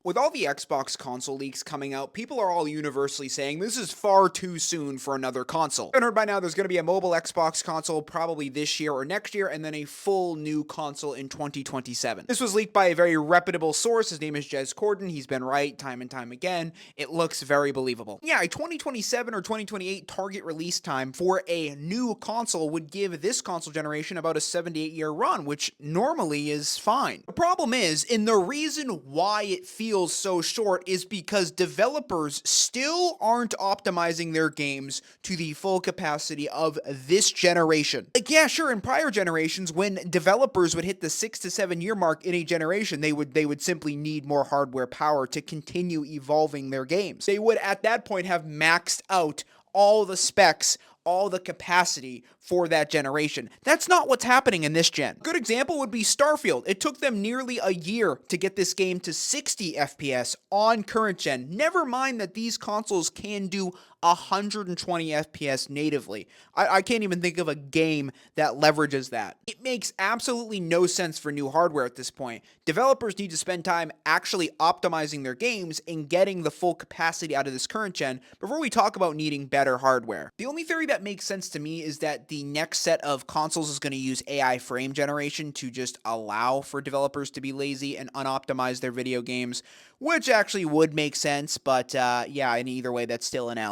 With all the Xbox console leaks coming out, people are all universally saying this is far too soon for another console. I've heard by now there's going to be a mobile Xbox console probably this year or next year, and then a full new console in 2027. This was leaked by a very reputable source. His name is Jez Corden. He's been right time and time again. It looks very believable. Yeah, a 2027 or 2028 target release time for a new console would give this console generation about a 78-year run, which normally is fine. The problem is, and the reason why it feels so short is because developers still aren't optimizing their games to the full capacity of this generation. Like, yeah, sure, in prior generations, when developers would hit the 6 to 7 year mark in a generation, they would simply need more hardware power to continue evolving their games. They would at that point have maxed out all the specs, all the capacity for that generation. That's not what's happening in this gen. A good example would be Starfield. It took them nearly a year to get this game to 60 FPS on current gen. Never mind that these consoles can do 120 FPS natively. I can't even think of a game that leverages that. It makes absolutely no sense for new hardware at this point. Developers need to spend time actually optimizing their games and getting the full capacity out of this current gen before we talk about needing better hardware. The only theory that makes sense to me is that the next set of consoles is going to use AI frame generation to just allow for developers to be lazy and unoptimize their video games, which actually would make sense, but yeah, in either way, that's still an L.